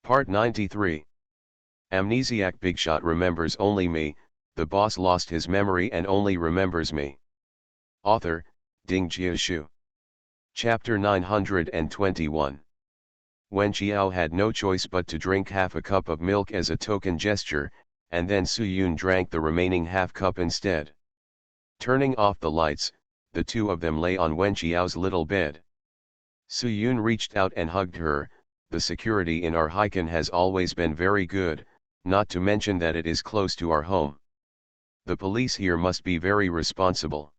Part 93. Amnesiac Bigshot remembers only me, the boss lost his memory and only remembers me. Author, Ding Jiashu. Chapter 921. Wen Qiao had no choice but to drink half a cup of milk as a token gesture, and then Su Yun drank the remaining half cup instead. Turning off the lights, the two of them lay on Wen Qiao's little bed. Su Yun reached out and hugged her. The security in our Heikan has always been very good, not to mention that it is close to our home. The police here must be very responsible.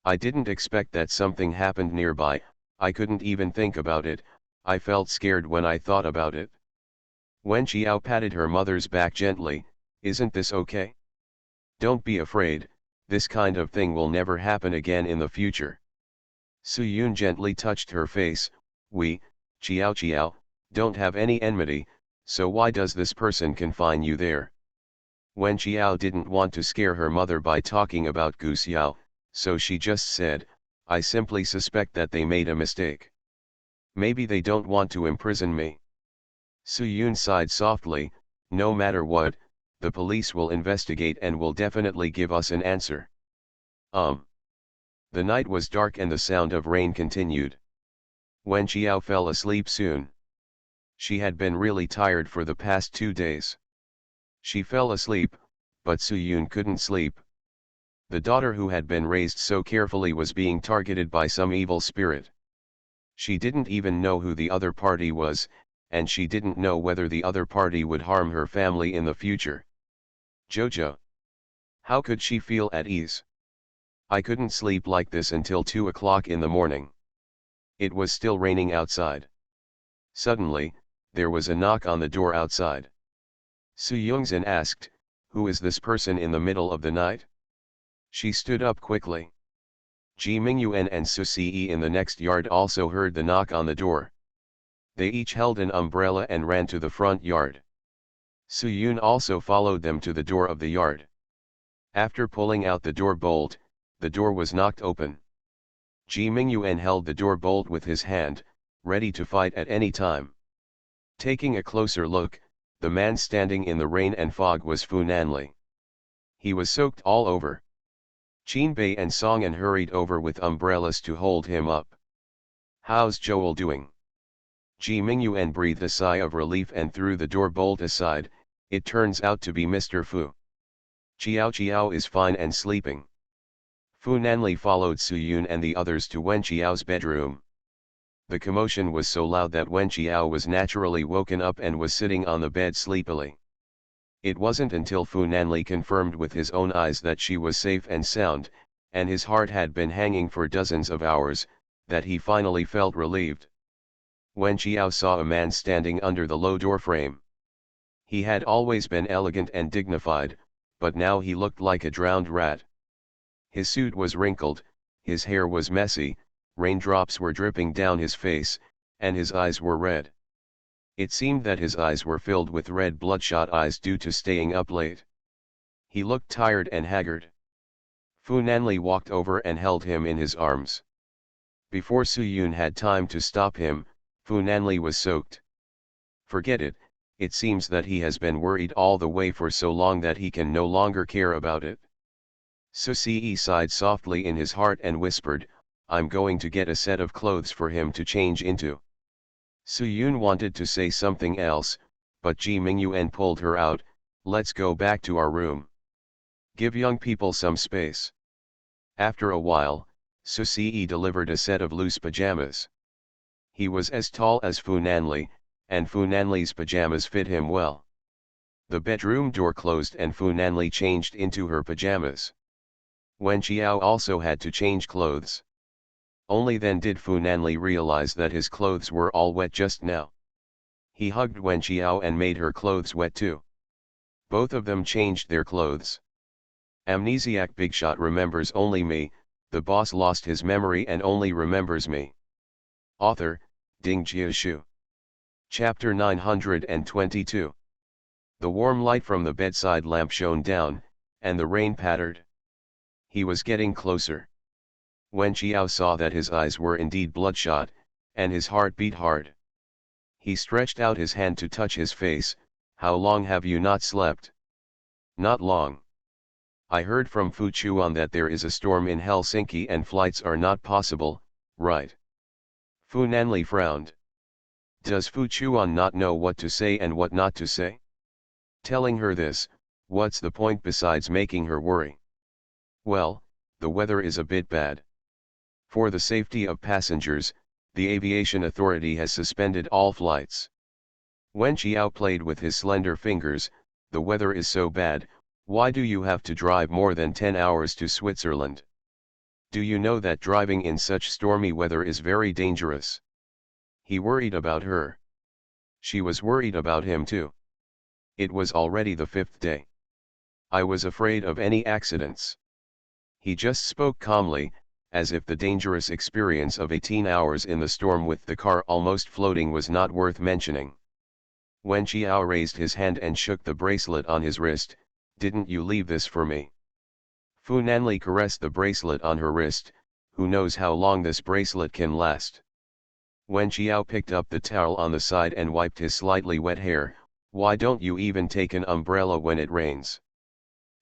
I didn't expect that something happened nearby. I couldn't even think about it. I felt scared when I thought about it. Wen Qiao patted her mother's back gently. Isn't this okay? Don't be afraid, this kind of thing will never happen again in the future. Su Yun gently touched her face. We, Qiao, don't have any enmity, so why does this person confine you there? Wen Qiao didn't want to scare her mother by talking about Gu Xiao, so she just said, I simply suspect that they made a mistake. Maybe they don't want to imprison me. Su Yun sighed softly. No matter what, the police will investigate and will definitely give us an answer. The night was dark and the sound of rain continued. Wen Qiao fell asleep soon. She had been really tired for the past 2 days. She fell asleep, but Su Yun couldn't sleep. The daughter who had been raised so carefully was being targeted by some evil spirit. She didn't even know who the other party was, and she didn't know whether the other party would harm her family in the future. Jojo. How could she feel at ease? I couldn't sleep like this until 2 o'clock in the morning. It was still raining outside. Suddenly, there was a knock on the door outside. Su Yongzhen asked, who is this person in the middle of the night? She stood up quickly. Ji Mingyuan and Su Si in the next yard also heard the knock on the door. They each held an umbrella and ran to the front yard. Su Yun also followed them to the door of the yard. After pulling out the door bolt, the door was knocked open. Ji Mingyuan held the door bolt with his hand, ready to fight at any time. Taking a closer look, the man standing in the rain and fog was Fu Nanli. He was soaked all over. Qin Bei and Song An hurried over with umbrellas to hold him up. How's Joel doing? Ji Mingyuan breathed a sigh of relief and threw the door bolt aside. It turns out to be Mr. Fu. Qiao is fine and sleeping. Fu Nanli followed Su Yun and the others to Wen Qiao's bedroom. The commotion was so loud that Wen Qiao was naturally woken up and was sitting on the bed sleepily. It wasn't until Fu Nanli confirmed with his own eyes that she was safe and sound, and his heart had been hanging for dozens of hours, that he finally felt relieved. Wen Qiao saw a man standing under the low doorframe. He had always been elegant and dignified, but now he looked like a drowned rat. His suit was wrinkled, his hair was messy, raindrops were dripping down his face, and his eyes were red. It seemed that his eyes were filled with red bloodshot eyes due to staying up late. He looked tired and haggard. Fu Nanli walked over and held him in his arms. Before Su Yun had time to stop him, Fu Nanli was soaked. Forget it, it seems that he has been worried all the way for so long that he can no longer care about it. Su Si sighed softly in his heart and whispered, I'm going to get a set of clothes for him to change into. Su Yun wanted to say something else, but Ji Mingyuan pulled her out. Let's go back to our room. Give young people some space. After a while, Su Si delivered a set of loose pajamas. He was as tall as Fu Nanli, and Fu Nanli's pajamas fit him well. The bedroom door closed and Fu Nanli changed into her pajamas. Wen Qiao also had to change clothes. Only then did Fu Nanli realize that his clothes were all wet just now. He hugged Wen Qiao and made her clothes wet too. Both of them changed their clothes. Amnesiac Bigshot remembers only me, the boss lost his memory and only remembers me. Author, Ding Jiashu. Chapter 922. The warm light from the bedside lamp shone down, and the rain pattered. He was getting closer. Wen Qiao saw that his eyes were indeed bloodshot, and his heart beat hard. He stretched out his hand to touch his face. How long have you not slept? Not long. I heard from Fu Chuan that there is a storm in Helsinki and flights are not possible, right? Fu Nanli frowned. Does Fu Chuan not know what to say and what not to say? Telling her this, what's the point besides making her worry? Well, the weather is a bit bad. For the safety of passengers, the aviation authority has suspended all flights. Wen Qiao played with his slender fingers. The weather is so bad, why do you have to drive more than 10 hours to Switzerland? Do you know that driving in such stormy weather is very dangerous? He worried about her. She was worried about him too. It was already the 5th day. I was afraid of any accidents. He just spoke calmly, as if the dangerous experience of 18 hours in the storm with the car almost floating was not worth mentioning. Wen Qiao raised his hand and shook the bracelet on his wrist. Didn't you leave this for me? Fu Nanli caressed the bracelet on her wrist. Who knows how long this bracelet can last? Wen Qiao picked up the towel on the side and wiped his slightly wet hair. Why don't you even take an umbrella when it rains?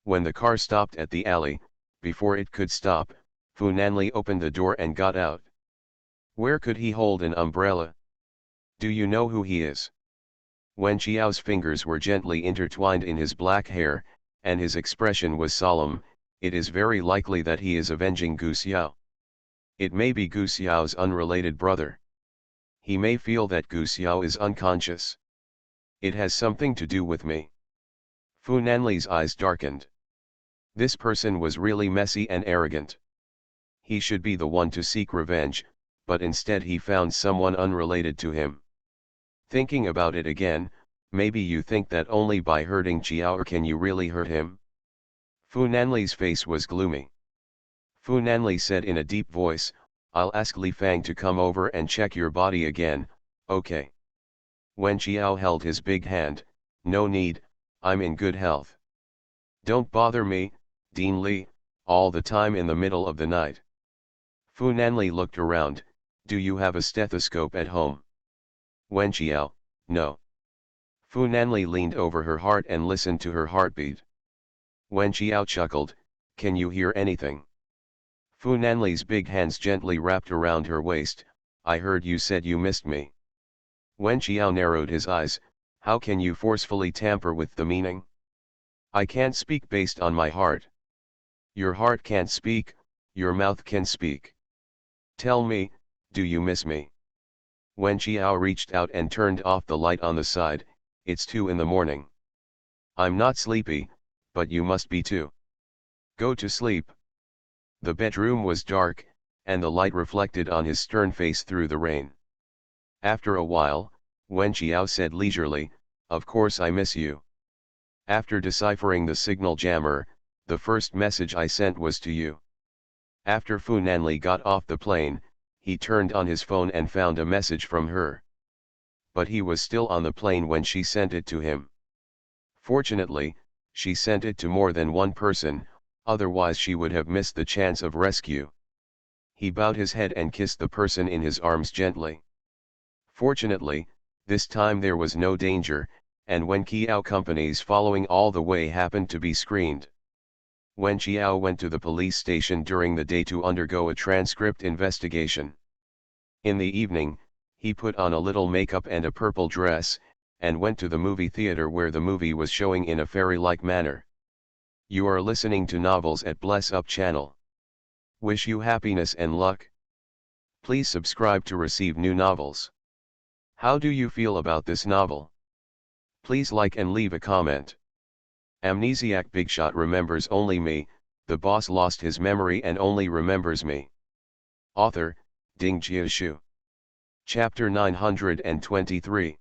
When the car stopped at the alley, before it could stop, Fu Nanli opened the door and got out. Where could he hold an umbrella? Do you know who he is? Wen Qiao's fingers were gently intertwined in his black hair, and his expression was solemn. It is very likely that he is avenging Gu Xiao. It may be Gu Xiao's unrelated brother. He may feel that Gu Xiao is unconscious. It has something to do with me. Fu Nanli's eyes darkened. This person was really messy and arrogant. He should be the one to seek revenge, but instead he found someone unrelated to him. Thinking about it again, maybe you think that only by hurting Qiao can you really hurt him? Fu Nanli's face was gloomy. Fu Nanli said in a deep voice, I'll ask Li Fang to come over and check your body again, okay? Wen Qiao held his big hand. No need, I'm in good health. Don't bother me, Dean Li, all the time in the middle of the night. Fu Nanli looked around. Do you have a stethoscope at home? Wen Qiao, no. Fu Nanli leaned over her heart and listened to her heartbeat. Wen Qiao chuckled, can you hear anything? Fu Nanli's big hands gently wrapped around her waist. I heard you said you missed me. Wen Qiao narrowed his eyes. How can you forcefully tamper with the meaning? I can't speak based on my heart. Your heart can't speak, your mouth can speak. Tell me, do you miss me? Wen Qiao reached out and turned off the light on the side. It's 2 in the morning. I'm not sleepy, but you must be too. Go to sleep. The bedroom was dark, and the light reflected on his stern face through the rain. After a while, Wen Qiao said leisurely, of course I miss you. After deciphering the signal jammer, the first message I sent was to you. After Fu Nanli got off the plane, he turned on his phone and found a message from her. But he was still on the plane when she sent it to him. Fortunately, she sent it to more than one person, otherwise she would have missed the chance of rescue. He bowed his head and kissed the person in his arms gently. Fortunately, this time there was no danger, and Wen Qiao companies following all the way happened to be screened. Wen Qiao went to the police station during the day to undergo a transcript investigation. In the evening, he put on a little makeup and a purple dress, and went to the movie theater where the movie was showing in a fairy-like manner. You are listening to Novels at Bless Up channel. Wish you happiness and luck. Please subscribe to receive new novels. How do you feel about this novel? Please like and leave a comment. Amnesiac Bigshot remembers only me, the boss lost his memory and only remembers me. Author, Ding Jiashu. Chapter 923.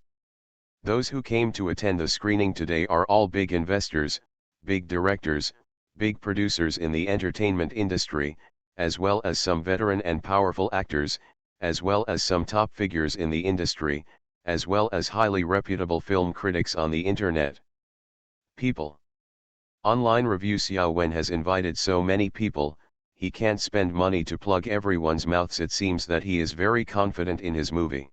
Those who came to attend the screening today are all big investors, big directors, big producers in the entertainment industry, as well as some veteran and powerful actors, as well as some top figures in the industry, as well as highly reputable film critics on the internet. People. Online review Xiao Wen has invited so many people, he can't spend money to plug everyone's mouths. It seems that he is very confident in his movie.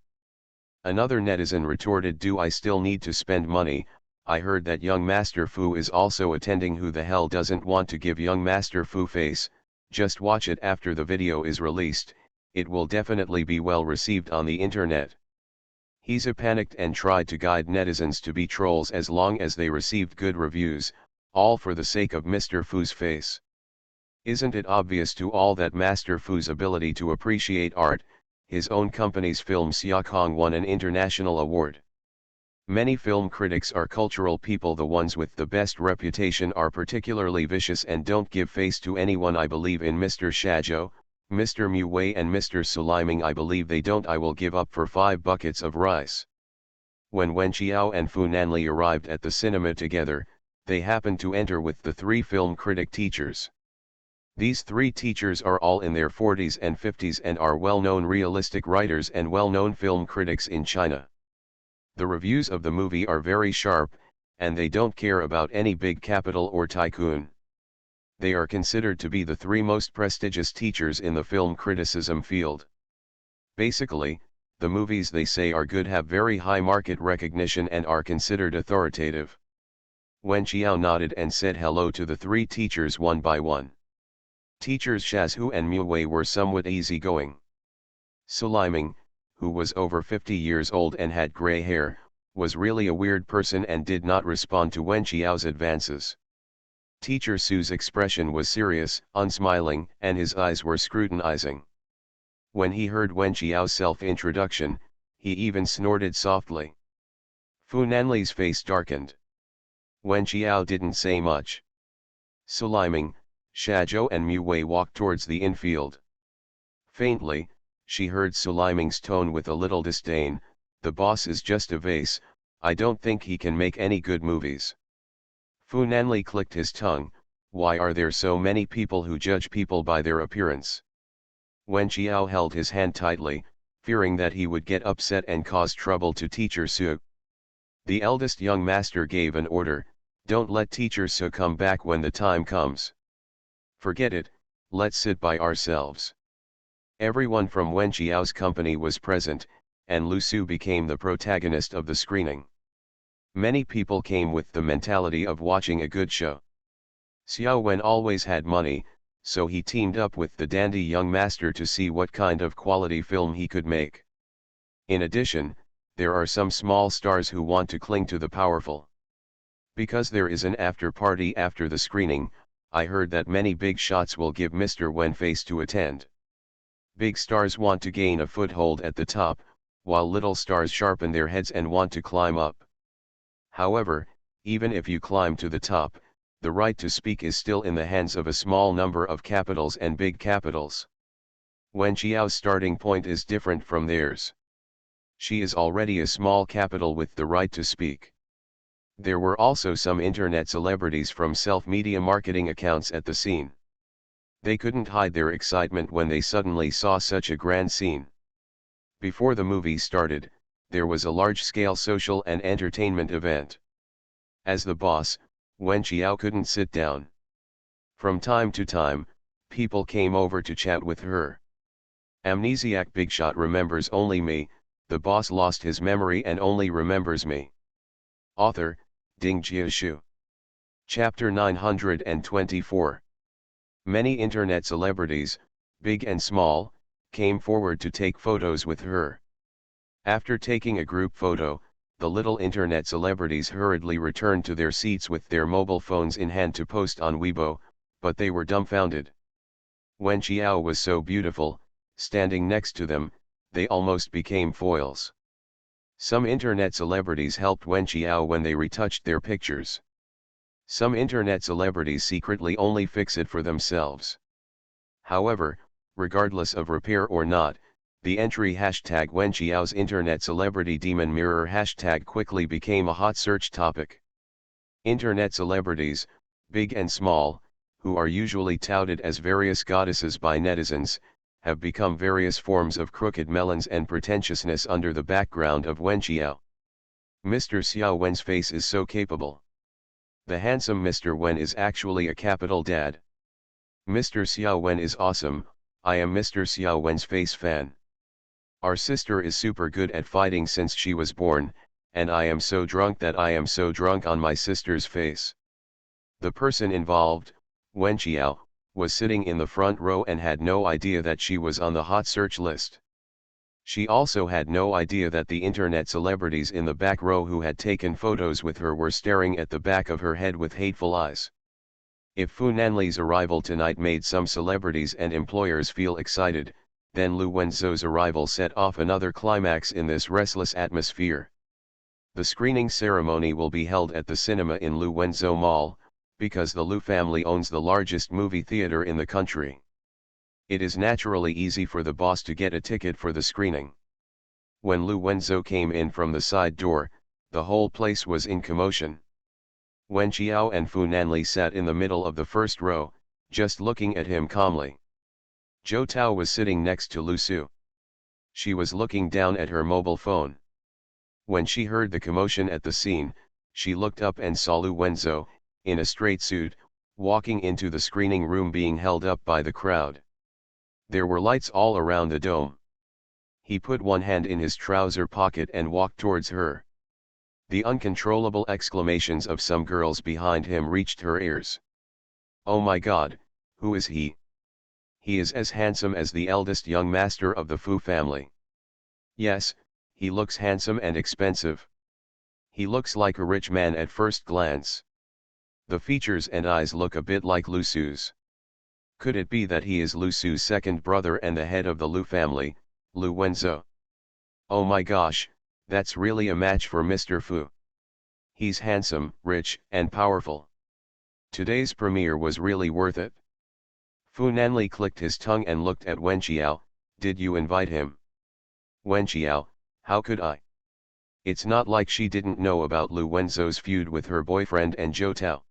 Another netizen retorted, "Do I still need to spend money? I heard that young Master Fu is also attending. Who the hell doesn't want to give young Master Fu face? Just watch it after the video is released, it will definitely be well received on the internet." He's panicked and tried to guide netizens to be trolls as long as they received good reviews, all for the sake of Mr. Fu's face. Isn't it obvious to all that Master Fu's ability to appreciate art, his own company's film Xiaokong won an international award? Many film critics are cultural people. The ones with the best reputation are particularly vicious and don't give face to anyone. I believe in Mr. Shazhou, Mr. Mu Wei and Mr. Suliming. I believe they don't. I will give up for 5 buckets of rice. When Wen Qiao and Fu Nanli arrived at the cinema together, they happened to enter with the 3 film critic teachers. These 3 teachers are all in their 40s and 50s and are well-known realistic writers and well-known film critics in China. The reviews of the movie are very sharp, and they don't care about any big capital or tycoon. They are considered to be the 3 most prestigious teachers in the film criticism field. Basically, the movies they say are good have very high market recognition and are considered authoritative. Wen Qiao nodded and said hello to the 3 teachers one by one. Teachers Shazhu and Mu Wei were somewhat easygoing. Suliming, who was over 50 years old and had gray hair, was really a weird person and did not respond to Wen Qiao's advances. Teacher Su's expression was serious, unsmiling, and his eyes were scrutinizing. When he heard Wen Qiao's self-introduction, he even snorted softly. Fu Nanli's face darkened. Wen Qiao didn't say much. Suliming, Shazhou and Mu Wei walked towards the infield. Faintly, she heard Suliming's tone with a little disdain, "The boss is just a vase, I don't think he can make any good movies." Fu Nanli clicked his tongue, "Why are there so many people who judge people by their appearance?" Wen Qiao held his hand tightly, fearing that he would get upset and cause trouble to Teacher Su. The eldest young master gave an order, "Don't let Teacher Su come back when the time comes. Forget it, let's sit by ourselves." Everyone from Wen Qiao's company was present, and Lu Su became the protagonist of the screening. Many people came with the mentality of watching a good show. Xiao Wen always had money, so he teamed up with the dandy young master to see what kind of quality film he could make. In addition, there are some small stars who want to cling to the powerful. Because there is an after party after the screening, I heard that many big shots will give Mr. Wen face to attend. Big stars want to gain a foothold at the top, while little stars sharpen their heads and want to climb up. However, even if you climb to the top, the right to speak is still in the hands of a small number of capitals and big capitals. Wen Qiao's starting point is different from theirs. She is already a small capital with the right to speak. There were also some internet celebrities from self-media marketing accounts at the scene. They couldn't hide their excitement when they suddenly saw such a grand scene. Before the movie started, there was a large-scale social and entertainment event. As the boss, Wen Qiao couldn't sit down. From time to time, people came over to chat with her. Amnesiac Bigshot remembers only me, the boss lost his memory and only remembers me. Author, Ding Jiashu. Chapter 924. Many internet celebrities, big and small, came forward to take photos with her. After taking a group photo, the little internet celebrities hurriedly returned to their seats with their mobile phones in hand to post on Weibo, but they were dumbfounded. Wen Qiao was so beautiful, standing next to them, they almost became foils. Some internet celebrities helped Wen Qiao when they retouched their pictures. Some internet celebrities secretly only fix it for themselves. However, regardless of repair or not, the entry hashtag Wen Qiao's internet celebrity demon mirror hashtag quickly became a hot search topic. Internet celebrities, big and small, who are usually touted as various goddesses by netizens, have become various forms of crooked melons and pretentiousness under the background of Wen Qiao. Mr. Xiao Wen's face is so capable. The handsome Mr. Wen is actually a capital dad. Mr. Xiao Wen is awesome, I am Mr. Xiao Wen's face fan. Our sister is super good at fighting since she was born, and I am so drunk that I am so drunk on my sister's face. The person involved, Wen Xiao, was sitting in the front row and had no idea that she was on the hot search list. She also had no idea that the internet celebrities in the back row who had taken photos with her were staring at the back of her head with hateful eyes. If Fu Nanli's arrival tonight made some celebrities and employers feel excited, then Lu Wenzhou's arrival set off another climax in this restless atmosphere. The screening ceremony will be held at the cinema in Lu Wenzhou Mall, because the Lu family owns the largest movie theater in the country. It is naturally easy for the boss to get a ticket for the screening. When Lu Wenzhou came in from the side door, the whole place was in commotion. Wen Xiao and Fu Nanli sat in the middle of the first row, just looking at him calmly. Zhou Tao was sitting next to Lu Su. She was looking down at her mobile phone. When she heard the commotion at the scene, she looked up and saw Lu Wenzhou, in a straight suit, walking into the screening room being held up by the crowd. There were lights all around the dome. He put one hand in his trouser pocket and walked towards her. The uncontrollable exclamations of some girls behind him reached her ears. "Oh my God, who is he? He is as handsome as the eldest young master of the Fu family. Yes, he looks handsome and expensive. He looks like a rich man at first glance. The features and eyes look a bit like Lu Su's. Could it be that he is Lu Su's second brother and the head of the Lu family, Lu Wenzhou? Oh my gosh, that's really a match for Mr. Fu. He's handsome, rich, and powerful. Today's premiere was really worth it." Fu Nanli clicked his tongue and looked at Wen Xiao. "Did you invite him?" "Wen Xiao, how could I?" It's not like she didn't know about Lu Wenzhou's feud with her boyfriend and Zhou Tao.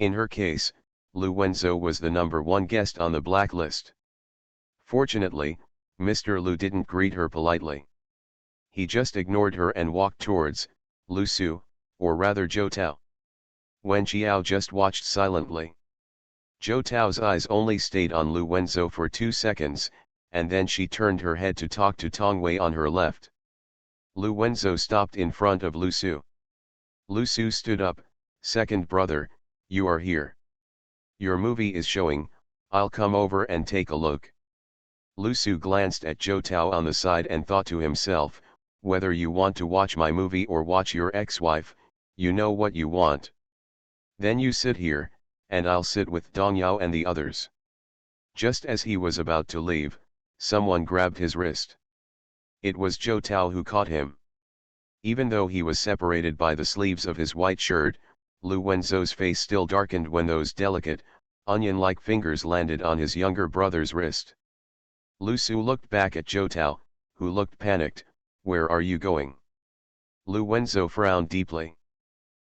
In her case, Lu Wenzhou was the #1 guest on the blacklist. Fortunately, Mr. Lu didn't greet her politely. He just ignored her and walked towards Lu Su, or rather Zhou Tao. Wen Xiao just watched silently. Zhou Tao's eyes only stayed on Lu Wenzhou for 2 seconds, and then she turned her head to talk to Tong Wei on her left. Lu Wenzhou stopped in front of Lu Su. Lu Su stood up. "Second brother, you are here. Your movie is showing, I'll come over and take a look." Lu Su glanced at Zhou Tao on the side and thought to himself, "Whether you want to watch my movie or watch your ex-wife, you know what you want. Then you sit here, and I'll sit with Dong Yao and the others." Just as he was about to leave, someone grabbed his wrist. It was Zhou Tao who caught him. Even though he was separated by the sleeves of his white shirt, Lu Wenzhou's face still darkened when those delicate, onion-like fingers landed on his younger brother's wrist. Lu Su looked back at Zhou Tao, who looked panicked. "Where are you going?" Lu Wenzhou frowned deeply.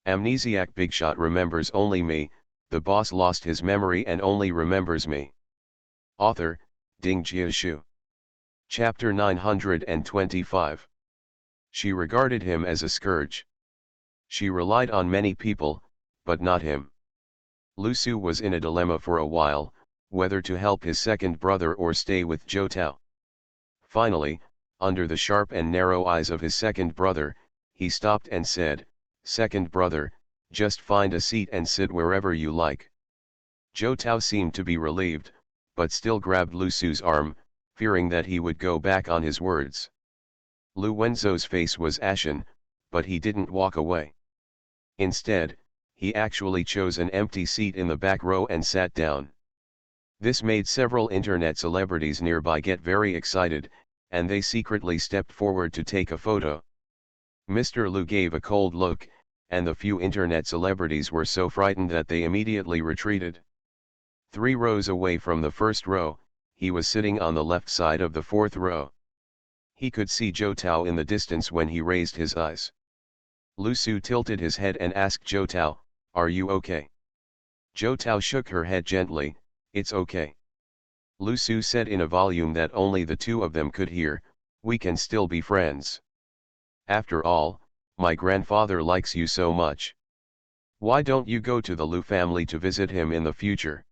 "Amnesiac Bigshot remembers only me, the boss lost his memory and only remembers me." Author, Ding Jiashu. Chapter 925. She regarded him as a scourge. She relied on many people, but not him. Lu Su was in a dilemma for a while, whether to help his second brother or stay with Zhou Tao. Finally, under the sharp and narrow eyes of his second brother, he stopped and said, "Second brother, just find a seat and sit wherever you like." Zhou Tao seemed to be relieved, but still grabbed Lu Su's arm, fearing that he would go back on his words. Lu Wenzhou's face was ashen, but he didn't walk away. Instead, he actually chose an empty seat in the back row and sat down. This made several internet celebrities nearby get very excited, and they secretly stepped forward to take a photo. Mr. Lu gave a cold look, and the few internet celebrities were so frightened that they immediately retreated. 3 rows away from the first row, he was sitting on the left side of the 4th row. He could see Zhou Tao in the distance when he raised his eyes. Lu Su tilted his head and asked Zhou Tao, "Are you okay?" Zhou Tao shook her head gently. "It's okay." Lu Su said in a volume that only the two of them could hear, "We can still be friends. After all, my grandfather likes you so much. Why don't you go to the Lu family to visit him in the future?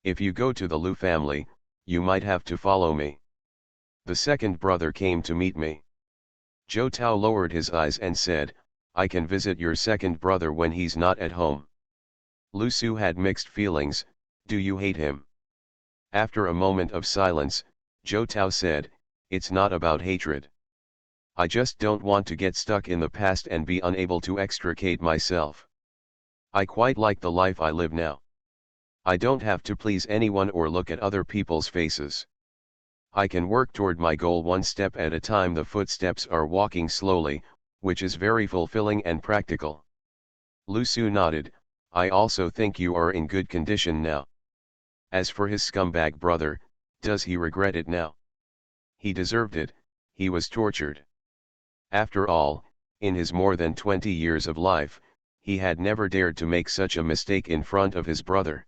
If you go to the Lu family, you might have to follow me." The second brother came to meet me. Zhou Tao lowered his eyes and said, I can visit your second brother when he's not at home. Lu Su had mixed feelings. Do you hate him? After a moment of silence, Zhou Tao said, it's not about hatred. I just don't want to get stuck in the past and be unable to extricate myself. I quite like the life I live now. I don't have to please anyone or look at other people's faces. I can work toward my goal one step at a time. The footsteps are walking slowly, which is very fulfilling and practical. Lu Su nodded. I also think you are in good condition now. As for his scumbag brother, does he regret it now? He deserved it, he was tortured. After all, in his more than 20 years of life, he had never dared to make such a mistake in front of his brother.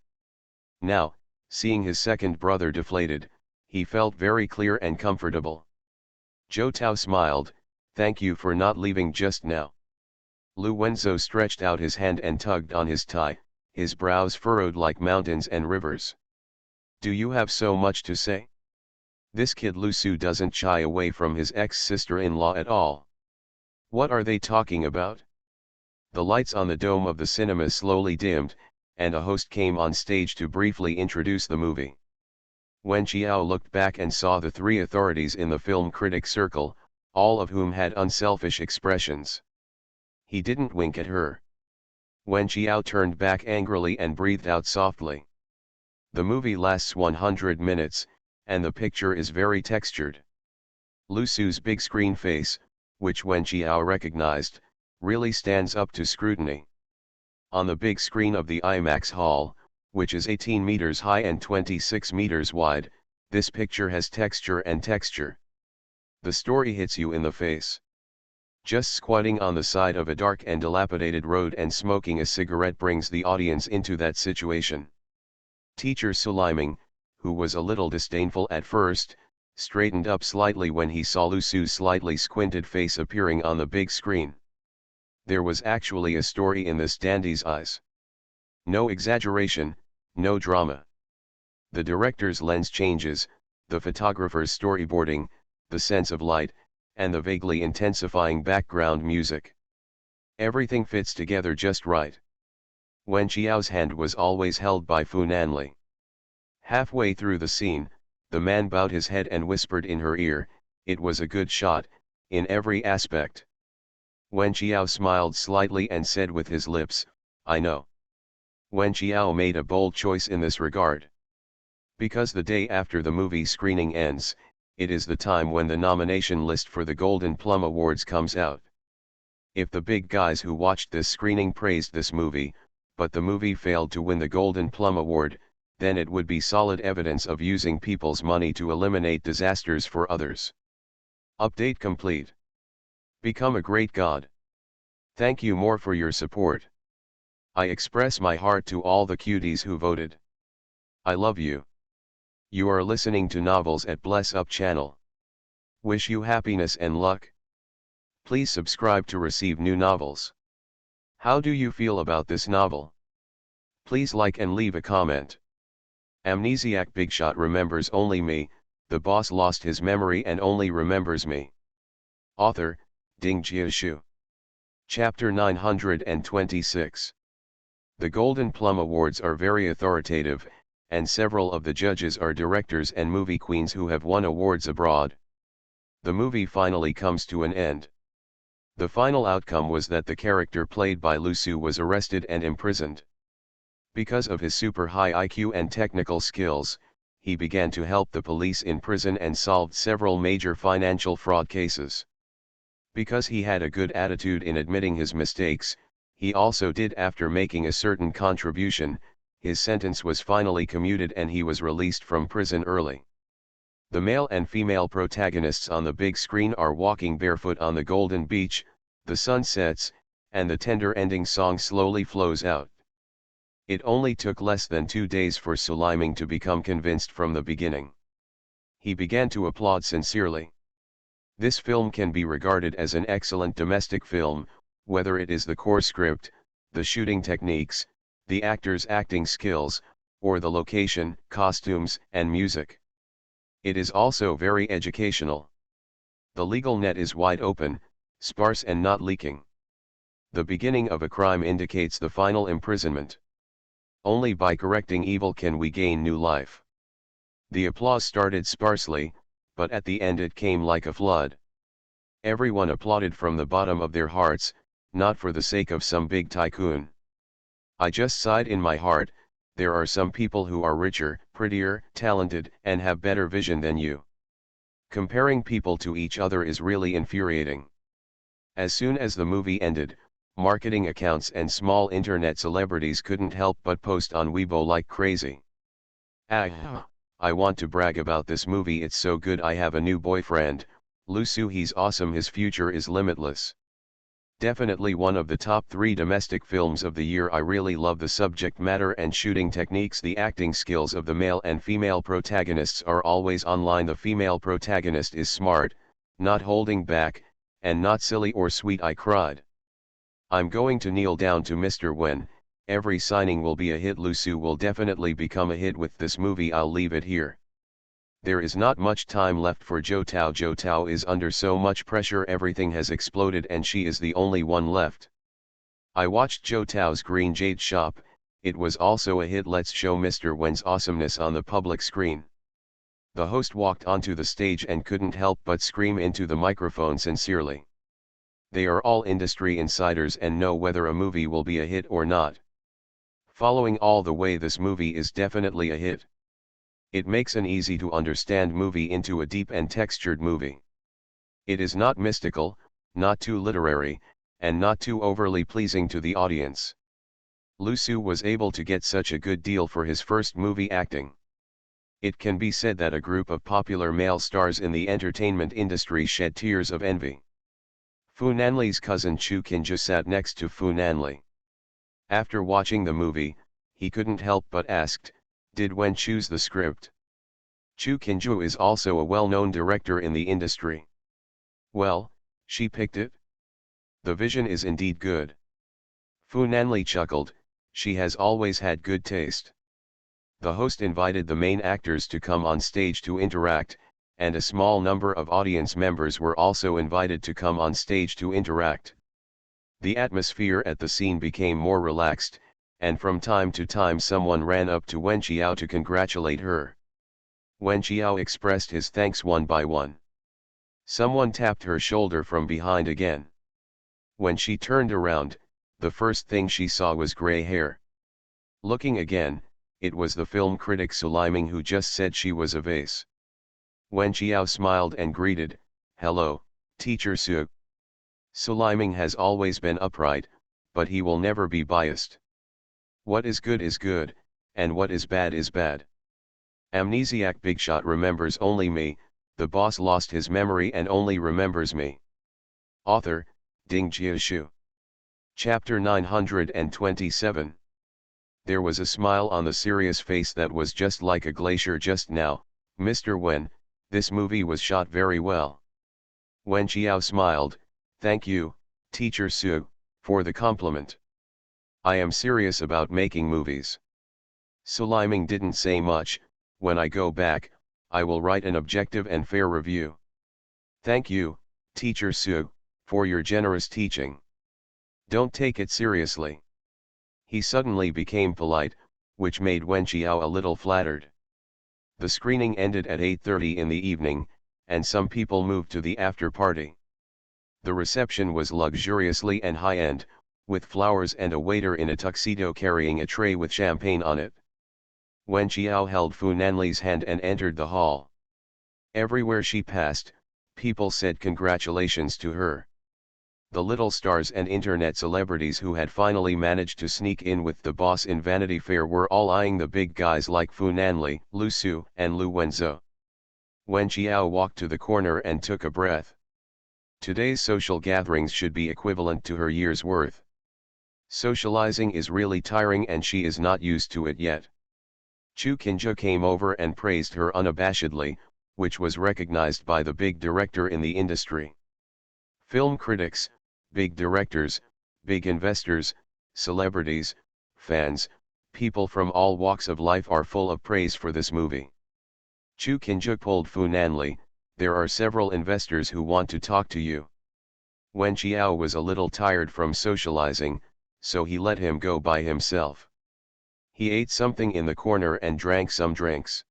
Now, seeing his second brother deflated, he felt very clear and comfortable. Zhou Tao smiled, thank you for not leaving just now. Lu Wenzhou stretched out his hand and tugged on his tie, his brows furrowed like mountains and rivers. Do you have so much to say? This kid Lu Su doesn't shy away from his ex-sister-in-law at all. What are they talking about? The lights on the dome of the cinema slowly dimmed, and a host came on stage to briefly introduce the movie. Wen Qiao looked back and saw the three authorities in the film critic circle, all of whom had unselfish expressions. He didn't wink at her. Wen Qiao turned back angrily and breathed out softly. The movie lasts 100 minutes, and the picture is very textured. Lu Su's big screen face, which Wen Qiao recognized, really stands up to scrutiny. On the big screen of the IMAX hall, which is 18 meters high and 26 meters wide, this picture has texture and texture. The story hits you in the face. Just squatting on the side of a dark and dilapidated road and smoking a cigarette brings the audience into that situation. Teacher Suliming, who was a little disdainful at first, straightened up slightly when he saw Lu Su's slightly squinted face appearing on the big screen. There was actually a story in this dandy's eyes. No exaggeration, no drama. The director's lens changes, the photographer's storyboarding, the sense of light, and the vaguely intensifying background music. Everything fits together just right. Wen Qiao's hand was always held by Fu Nanli. Halfway through the scene, the man bowed his head and whispered in her ear, it was a good shot, in every aspect. Wen Qiao smiled slightly and said with his lips, I know. Wen Qiao made a bold choice in this regard. Because the day after the movie screening ends, it is the time when the nomination list for the Golden Plum Awards comes out. If the big guys who watched this screening praised this movie, but the movie failed to win the Golden Plum Award, then it would be solid evidence of using people's money to eliminate disasters for others. Update complete. Become a great god. Thank you more for your support. I express my heart to all the cuties who voted. I love you. You are listening to Novels at Bless Up channel. Wish you happiness and luck. Please subscribe to receive new novels. How do you feel about this novel? Please like and leave a comment. Amnesiac Bigshot remembers only me, the boss lost his memory and only remembers me. Author, Ding Jiashu. Chapter 926. The Golden Plum Awards are very authoritative, and several of the judges are directors and movie queens who have won awards abroad. The movie finally comes to an end. The final outcome was that the character played by Lu Su was arrested and imprisoned. Because of his super high IQ and technical skills, he began to help the police in prison and solved several major financial fraud cases. Because he had a good attitude in admitting his mistakes, he also did after making a certain contribution, his sentence was finally commuted and he was released from prison early. The male and female protagonists on the big screen are walking barefoot on the golden beach, the sun sets, and the tender ending song slowly flows out. It only took less than 2 days for Suliming to become convinced from the beginning. He began to applaud sincerely. This film can be regarded as an excellent domestic film, whether it is the core script, the shooting techniques, the actors' acting skills, or the location, costumes, and music. It is also very educational. The legal net is wide open, sparse and not leaking. The beginning of a crime indicates the final imprisonment. Only by correcting evil can we gain new life. The applause started sparsely, but at the end it came like a flood. Everyone applauded from the bottom of their hearts, not for the sake of some big tycoon. I just sighed in my heart, there are some people who are richer, prettier, talented, and have better vision than you. Comparing people to each other is really infuriating. As soon as the movie ended, marketing accounts and small internet celebrities couldn't help but post on Weibo like crazy. Ah, I want to brag about this movie, it's so good, I have a new boyfriend, Lusu, he's awesome, his future is limitless. Definitely one of the top 3 domestic films of the year. I really love the subject matter and shooting techniques. The acting skills of the male and female protagonists are always online. The female protagonist is smart, not holding back, and not silly or sweet. I cried. I'm going to kneel down to Mr. Wen, every signing will be a hit. Lusu will definitely become a hit with this movie. I'll leave it here. There is not much time left for Zhou Tao. Zhou Tao is under so much pressure, everything has exploded and she is the only one left. I watched Zhou Tao's Green Jade Shop, it was also a hit. Let's show Mr. Wen's awesomeness on the public screen. The host walked onto the stage and couldn't help but scream into the microphone sincerely. They are all industry insiders and know whether a movie will be a hit or not. Following all the way, this movie is definitely a hit. It makes an easy to understand movie into a deep and textured movie. It is not mystical, not too literary, and not too overly pleasing to the audience. Lusu was able to get such a good deal for his first movie acting. It can be said that a group of popular male stars in the entertainment industry shed tears of envy. Fu Nanli's cousin Chu Qinju sat next to Fu Nanli. After watching the movie, he couldn't help but asked, "Did Wen choose the script?" Chu Qinju is also a well-known director in the industry. "Well, she picked it. The vision is indeed good." Fu Nanli chuckled, "She has always had good taste." The host invited the main actors to come on stage to interact, and a small number of audience members were also invited to come on stage to interact. The atmosphere at the scene became more relaxed, and from time to time someone ran up to Wen Qiao to congratulate her. Wen Qiao expressed his thanks one by one. Someone tapped her shoulder from behind again. When she turned around, the first thing she saw was gray hair. Looking again, it was the film critic Suliming who just said she was a vase. Wen Qiao smiled and greeted, "Hello, Teacher Su." Suliming has always been upright, but he will never be biased. What is good, and what is bad. Amnesiac Bigshot remembers only me, the boss lost his memory and only remembers me. Author, Ding Jiashu. Chapter 927. There was a smile on the serious face that was just like a glacier just now. "Mr. Wen, this movie was shot very well." Wen Qiao smiled, "Thank you, Teacher Su, for the compliment. I am serious about making movies." Suliming didn't say much. "When I go back, I will write an objective and fair review." "Thank you, Teacher Su, for your generous teaching. Don't take it seriously." He suddenly became polite, which made Wen Qiao a little flattered. The screening ended at 8:30 in the evening, and some people moved to the after party. The reception was luxuriously and high-end, with flowers and a waiter in a tuxedo carrying a tray with champagne on it. Wen Qiao held Fu Nanli's hand and entered the hall. Everywhere she passed, people said congratulations to her. The little stars and internet celebrities who had finally managed to sneak in with the boss in Vanity Fair were all eyeing the big guys like Fu Nanli, Lu Su, and Lu Wenzhou. Wen Qiao walked to the corner and took a breath. Today's social gatherings should be equivalent to her year's worth. Socializing is really tiring and she is not used to it yet. Chu Qinju came over and praised her unabashedly, which was recognized by the big director in the industry. Film critics, big directors, big investors, celebrities, fans, people from all walks of life are full of praise for this movie. Chu Kinjuk pulled Fu Nanli, there are several investors who want to talk to you. Wen Qiao was a little tired from socializing, so he let him go by himself. He ate something in the corner and drank some drinks.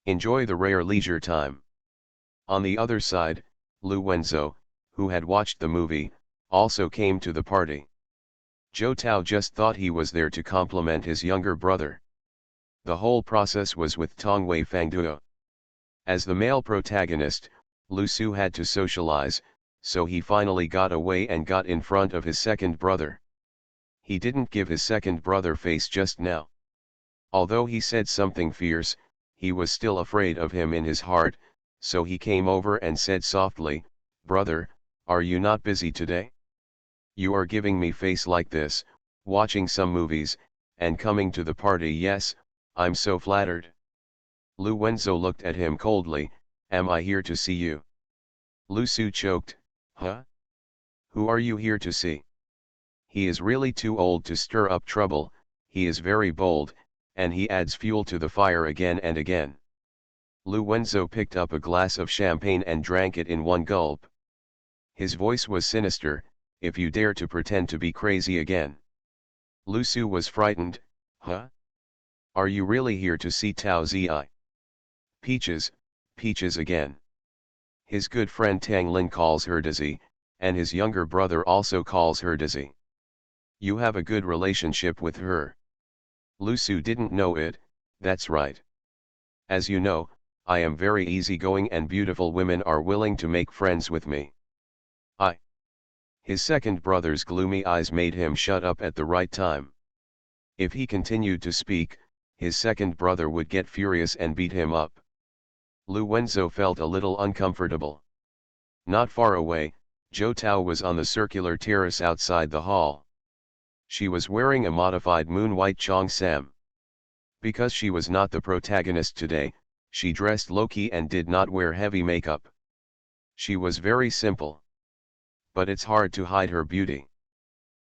Enjoy the rare leisure time. On the other side, Lu Wenzhou, who had watched the movie, also came to the party. Zhou Tao just thought he was there to compliment his younger brother. The whole process was with Tongwei Fangduo. As the male protagonist, Lu Su had to socialize, so he finally got away and got in front of his second brother. He didn't give his second brother face just now. Although he said something fierce, he was still afraid of him in his heart, so he came over and said softly, "Brother, are you not busy today? You are giving me face like this, watching some movies, and coming to the party. Yes, I'm so flattered." Lu Wenzhou looked at him coldly, "Am I here to see you?" Lu Su choked, "Huh? Who are you here to see?" He is really too old to stir up trouble, he is very bold, and he adds fuel to the fire again and again. Lu Wenzhou picked up a glass of champagne and drank it in one gulp. His voice was sinister, "If you dare to pretend to be crazy again." Lu Su was frightened, "Huh? Are you really here to see Tao Zi? Peaches, Peaches again. His good friend Tang Lin calls her Dizzy, and his younger brother also calls her Dizzy. You have a good relationship with her. Lu Su didn't know it, that's right. As you know, I am very easygoing and beautiful women are willing to make friends with me. His second brother's gloomy eyes made him shut up at the right time. If he continued to speak, his second brother would get furious and beat him up. Lu Wenzhou felt a little uncomfortable. Not far away, Zhou Tao was on the circular terrace outside the hall. She was wearing a modified moon-white cheongsam. Because she was not the protagonist today, she dressed low-key and did not wear heavy makeup. She was very simple. But it's hard to hide her beauty.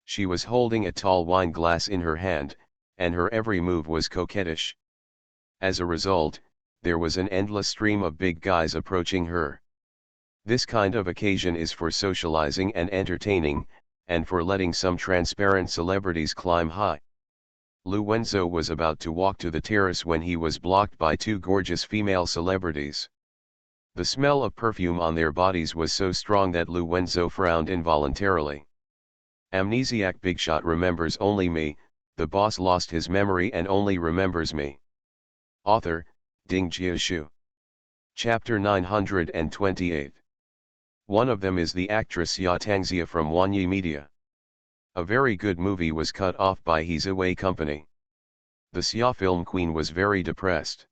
She was holding a tall wine glass in her hand, and her every move was coquettish. As a result, there was an endless stream of big guys approaching her. This kind of occasion is for socializing and entertaining, and for letting some transparent celebrities climb high. Lu Wenzhou was about to walk to the terrace when he was blocked by two gorgeous female celebrities. The smell of perfume on their bodies was so strong that Lu Wenzhou frowned involuntarily. Amnesiac Bigshot remembers only me, the boss lost his memory and only remembers me. Author, Ding Jiashu. Chapter 928. One of them is the actress Ya Tangxia from Wanyi Media. A very good movie was cut off by Heezaway Company. The Xia film queen was very depressed.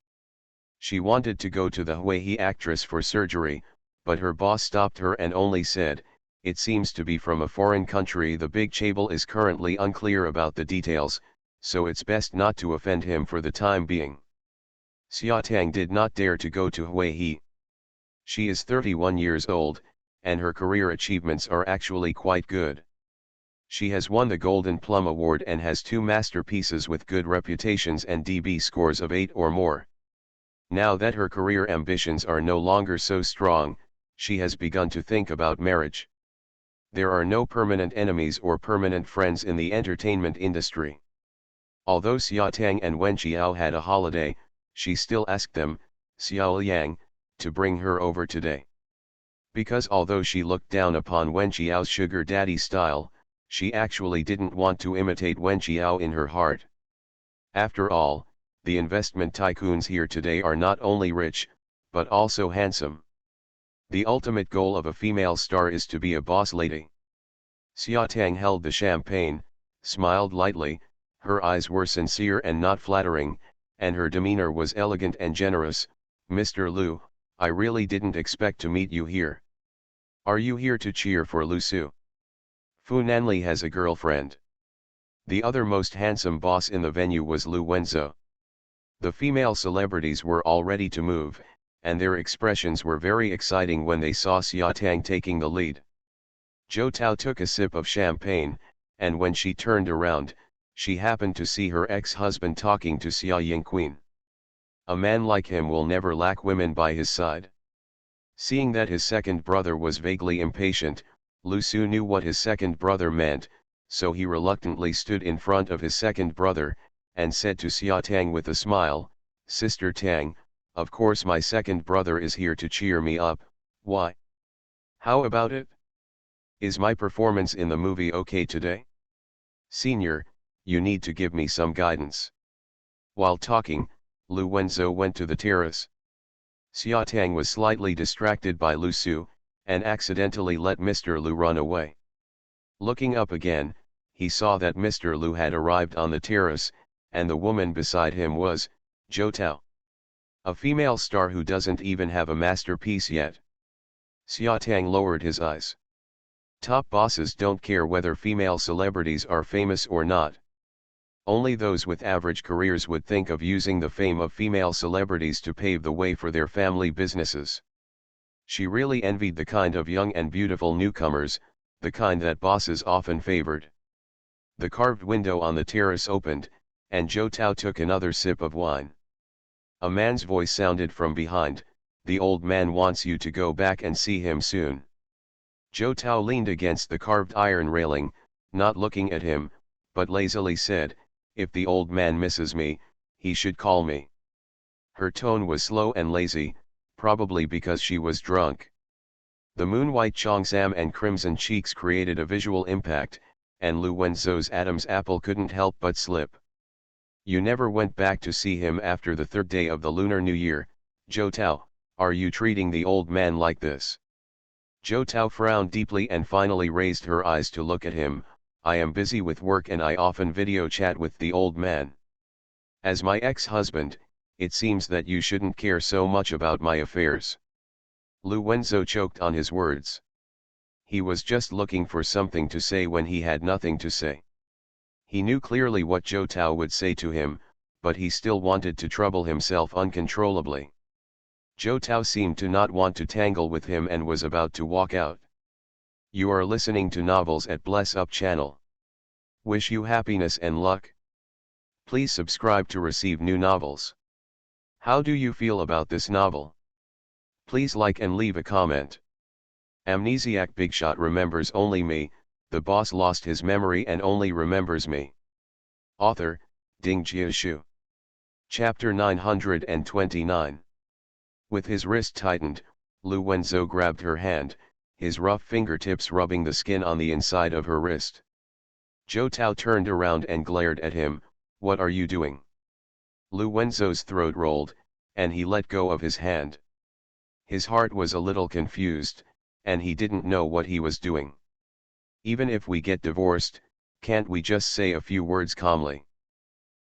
She wanted to go to the Huihe actress for surgery, but her boss stopped her and only said, "It seems to be from a foreign country. The big chaebol is currently unclear about the details, so it's best not to offend him for the time being." Xia Tang did not dare to go to Huihe. She is 31 years old, and her career achievements are actually quite good. She has won the Golden Plum Award and has 2 masterpieces with good reputations and DB scores of 8 or more. Now that her career ambitions are no longer so strong, she has begun to think about marriage. There are no permanent enemies or permanent friends in the entertainment industry. Although Xia Tang and Wen Qiao had a holiday, she still asked them, Xiao Yang, to bring her over today. Because although she looked down upon Wen Qiao's sugar daddy style, she actually didn't want to imitate Wen Qiao in her heart. After all, the investment tycoons here today are not only rich, but also handsome. The ultimate goal of a female star is to be a boss lady. Xia Tang held the champagne, smiled lightly, her eyes were sincere and not flattering, and her demeanor was elegant and generous. "Mr. Lu, I really didn't expect to meet you here. Are you here to cheer for Lu Su? Fu Nanli has a girlfriend." The other most handsome boss in the venue was Lu Wenzhou. The female celebrities were all ready to move, and their expressions were very exciting when they saw Xia Tang taking the lead. Zhou Tao took a sip of champagne, and when she turned around, she happened to see her ex-husband talking to Xia Yingqueen. A man like him will never lack women by his side. Seeing that his second brother was vaguely impatient, Lu Su knew what his second brother meant, so he reluctantly stood in front of his second brother, and said to Xia Tang with a smile, "Sister Tang, of course my second brother is here to cheer me up. Why? How about it? Is my performance in the movie okay today? Senior, you need to give me some guidance." While talking, Lu Wenzhou went to the terrace. Xia Tang was slightly distracted by Lu Su, and accidentally let Mr. Lu run away. Looking up again, he saw that Mr. Lu had arrived on the terrace, and the woman beside him was Zhou Tao. A female star who doesn't even have a masterpiece yet. Xia Tang lowered his eyes. Top bosses don't care whether female celebrities are famous or not. Only those with average careers would think of using the fame of female celebrities to pave the way for their family businesses. She really envied the kind of young and beautiful newcomers, the kind that bosses often favored. The carved window on the terrace opened, and Zhou Tao took another sip of wine. A man's voice sounded from behind, "The old man wants you to go back and see him soon." Zhou Tao leaned against the carved iron railing, not looking at him, but lazily said, "If the old man misses me, he should call me." Her tone was slow and lazy, probably because she was drunk. The moon-white cheongsam and crimson cheeks created a visual impact, and Lu Wenzhou's Adam's apple couldn't help but slip. "You never went back to see him after the third day of the Lunar New Year, Zhou Tao, are you treating the old man like this?" Zhou Tao frowned deeply and finally raised her eyes to look at him. "I am busy with work and I often video chat with the old man. As my ex-husband, it seems that you shouldn't care so much about my affairs." Lu Wenzhou choked on his words. He was just looking for something to say when he had nothing to say. He knew clearly what Zhou Tao would say to him, but he still wanted to trouble himself uncontrollably. Zhou Tao seemed to not want to tangle with him and was about to walk out. You are listening to Novels at Bless Up channel. Wish you happiness and luck. Please subscribe to receive new novels. How do you feel about this novel? Please like and leave a comment. Amnesiac Bigshot remembers only me, the boss lost his memory and only remembers me. Author, Ding Jiashu. Chapter 929. With his wrist tightened, Lu Wenzhou grabbed her hand, his rough fingertips rubbing the skin on the inside of her wrist. Zhou Tao turned around and glared at him. "What are you doing?" Lu Wenzhou's throat rolled, and he let go of his hand. His heart was a little confused, and he didn't know what he was doing. "Even if we get divorced, can't we just say a few words calmly?"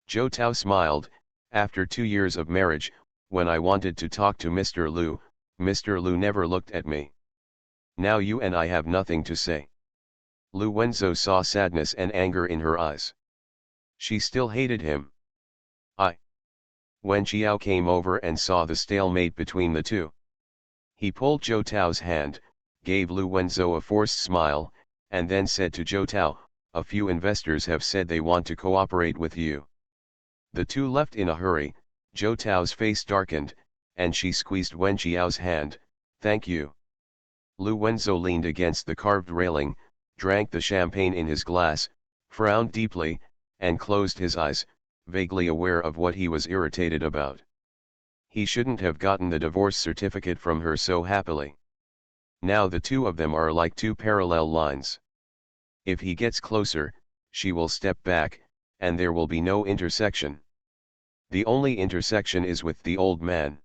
Zhou Tao smiled. "After 2 years of marriage, when I wanted to talk to Mr. Lu never looked at me. Now you and I have nothing to say." Lu Wenzhou saw sadness and anger in her eyes. She still hated him. When Xiao came over and saw the stalemate between the two, he pulled Zhou Tao's hand, gave Lu Wenzhou a forced smile, and then said to Zhou Tao, "A few investors have said they want to cooperate with you." The two left in a hurry. Zhou Tao's face darkened, and she squeezed Wen Xiao's hand. "Thank you." Lu Wenzhou leaned against the carved railing, drank the champagne in his glass, frowned deeply, and closed his eyes, vaguely aware of what he was irritated about. He shouldn't have gotten the divorce certificate from her so happily. Now the two of them are like two parallel lines. If he gets closer, she will step back, and there will be no intersection. The only intersection is with the old man.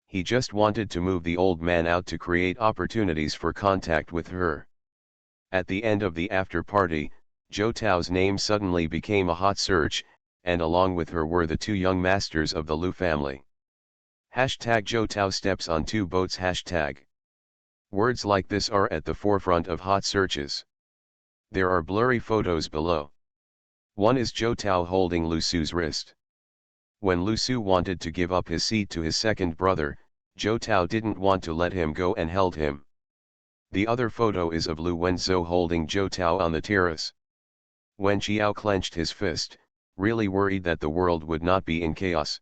He just wanted to move the old man out to create opportunities for contact with her. At the end of the after party, Zhou Tao's name suddenly became a hot search, and along with her were the two young masters of the Lu family. #Zhou Tao steps on two boats. Words like this are at the forefront of hot searches. There are blurry photos below. One is Zhou Tao holding Lu Su's wrist. When Lu Su wanted to give up his seat to his second brother, Zhou Tao didn't want to let him go and held him. The other photo is of Lu Wenzhou holding Zhou Tao on the terrace. Wen Xiao clenched his fist, really worried that the world would not be in chaos.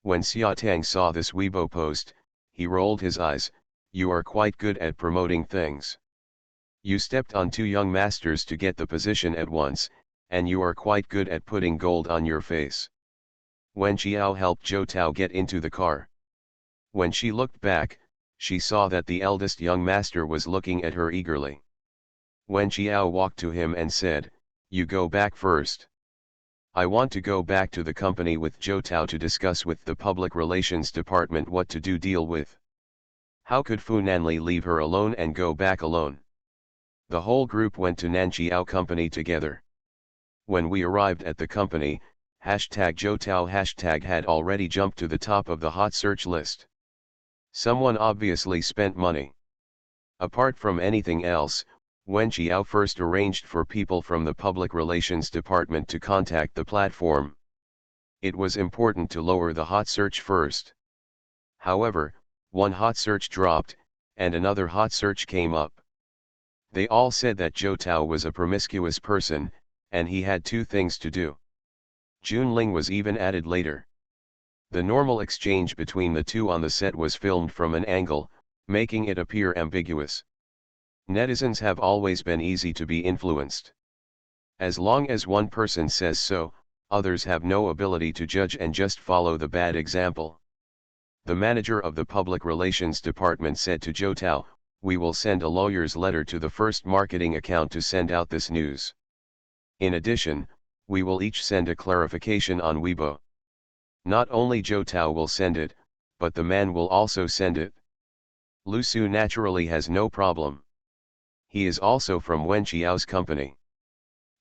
When Xiaotang saw this Weibo post, he rolled his eyes. You are quite good at promoting things. You stepped on two young masters to get the position at once, and you are quite good at putting gold on your face. Wen Qiao helped Zhou Tao get into the car. When she looked back, she saw that the eldest young master was looking at her eagerly. Wen Qiao walked to him and said, "You go back first. I want to go back to the company with Zhou Tao to discuss with the public relations department what to deal with." How could Fu Nanli leave her alone and go back alone? The whole group went to Nanqiao company together. When we arrived at the company, #Zhou Tao hashtag had already jumped to the top of the hot search list. Someone obviously spent money. Apart from anything else, Wen Qiao first arranged for people from the public relations department to contact the platform. It was important to lower the hot search first. However, one hot search dropped, and another hot search came up. They all said that Zhou Tao was a promiscuous person, and he had two things to do. Junling was even added later. The normal exchange between the two on the set was filmed from an angle, making it appear ambiguous. Netizens have always been easy to be influenced. As long as one person says so, others have no ability to judge and just follow the bad example. The manager of the public relations department said to Zhou Tao, "We will send a lawyer's letter to the first marketing account to send out this news. In addition, we will each send a clarification on Weibo. Not only Zhou Tao will send it, but the man will also send it." Lu Su naturally has no problem. He is also from Wen Qiao's company.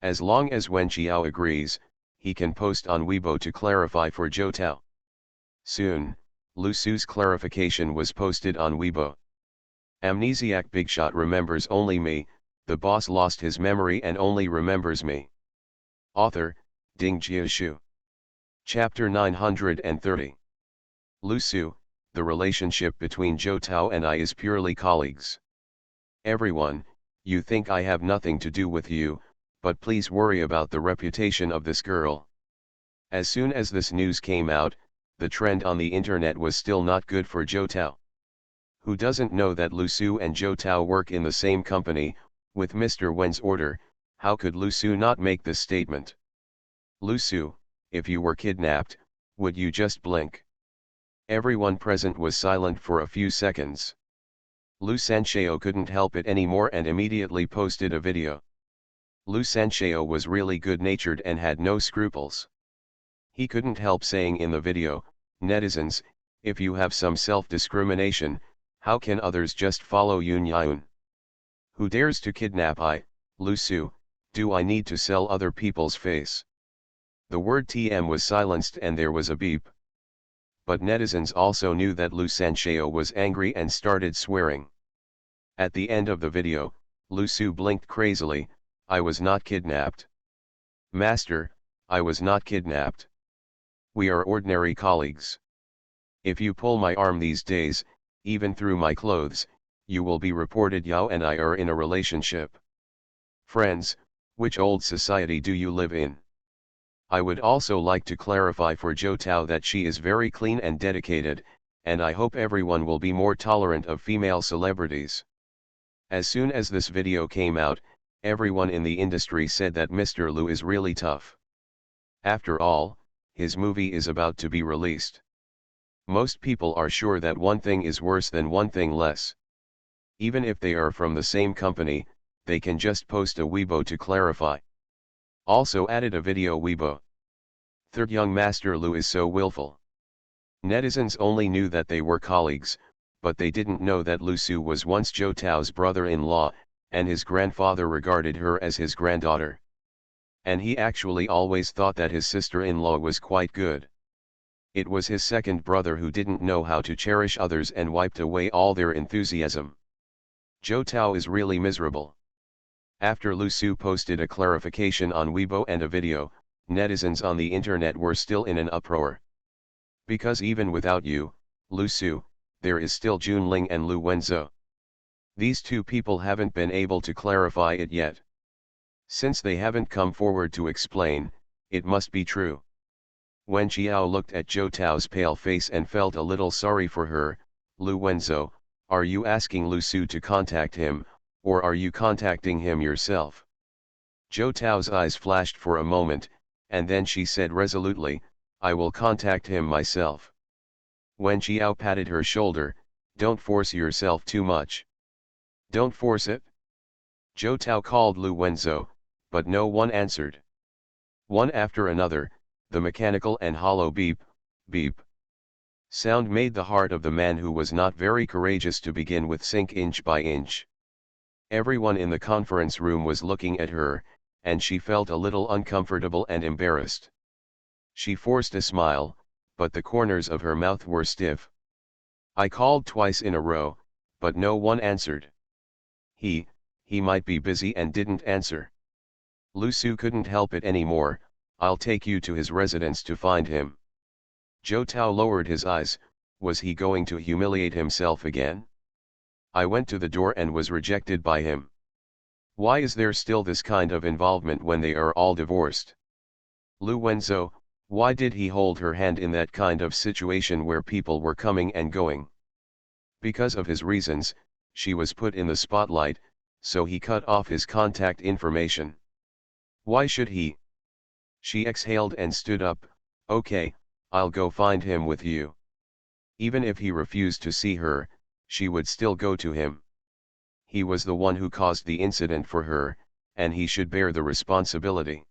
As long as Wen Qiao agrees, he can post on Weibo to clarify for Zhou Tao. Soon, Lu Su's clarification was posted on Weibo. Amnesiac Bigshot remembers only me, the boss lost his memory and only remembers me. Author, Ding Jiashu. Chapter 930. Lu Su, the relationship between Zhou Tao and I is purely colleagues. Everyone, you think I have nothing to do with you, but please worry about the reputation of this girl. As soon as this news came out, the trend on the internet was still not good for Zhou Tao. Who doesn't know that Lu Su and Zhou Tao work in the same company? With Mr. Wen's order, how could Lu Su not make this statement? Lu Su, if you were kidnapped, would you just blink? Everyone present was silent for a few seconds. Lu Sanxiao couldn't help it anymore and immediately posted a video. Lu Sanxiao was really good-natured and had no scruples. He couldn't help saying in the video, "Netizens, if you have some self-discrimination, how can others just follow Yun Yun? Who dares to kidnap I, Lu Su? Do I need to sell other people's face?" The word TM was silenced and there was a beep. But netizens also knew that Lu Sanxiao was angry and started swearing. At the end of the video, Lu Su blinked crazily, "I was not kidnapped. Master, I was not kidnapped. We are ordinary colleagues. If you pull my arm these days, even through my clothes, you will be reported Yao and I are in a relationship. Friends, which old society do you live in?" I would also like to clarify for Zhou Tao that she is very clean and dedicated, and I hope everyone will be more tolerant of female celebrities. As soon as this video came out, everyone in the industry said that Mr. Lu is really tough. After all, his movie is about to be released. Most people are sure that one thing is worse than one thing less. Even if they are from the same company, they can just post a Weibo to clarify. Also added a video Weibo. Third, young master Lu is so willful. Netizens only knew that they were colleagues, but they didn't know that Lu Su was once Zhou Tao's brother-in-law, and his grandfather regarded her as his granddaughter. And he actually always thought that his sister-in-law was quite good. It was his second brother who didn't know how to cherish others and wiped away all their enthusiasm. Zhou Tao is really miserable. After Lu Su posted a clarification on Weibo and a video, netizens on the internet were still in an uproar. Because even without you, Lu Su, there is still Junling and Lu Wenzhou. These two people haven't been able to clarify it yet. Since they haven't come forward to explain, it must be true. When Xiao looked at Zhou Tao's pale face and felt a little sorry for her, Lu Wenzo, are you asking Lu Su to contact him, or are you contacting him yourself? Zhou Tao's eyes flashed for a moment, and then she said resolutely, I will contact him myself. When Xiao patted her shoulder, don't force yourself too much. Don't force it? Zhou Tao called Lu Wenzo, but no one answered. One after another, the mechanical and hollow beep, beep sound made the heart of the man who was not very courageous to begin with sink inch by inch. Everyone in the conference room was looking at her, and she felt a little uncomfortable and embarrassed. She forced a smile, but the corners of her mouth were stiff. I called twice in a row, but no one answered. He might be busy and didn't answer. Lu Su couldn't help it anymore, I'll take you to his residence to find him. Zhou Tao lowered his eyes, was he going to humiliate himself again? I went to the door and was rejected by him. Why is there still this kind of involvement when they are all divorced? Lu Wenzo, why did he hold her hand in that kind of situation where people were coming and going? Because of his reasons, she was put in the spotlight, so he cut off his contact information. Why should he? She exhaled and stood up, okay, I'll go find him with you. Even if he refused to see her, she would still go to him. He was the one who caused the incident for her, and he should bear the responsibility.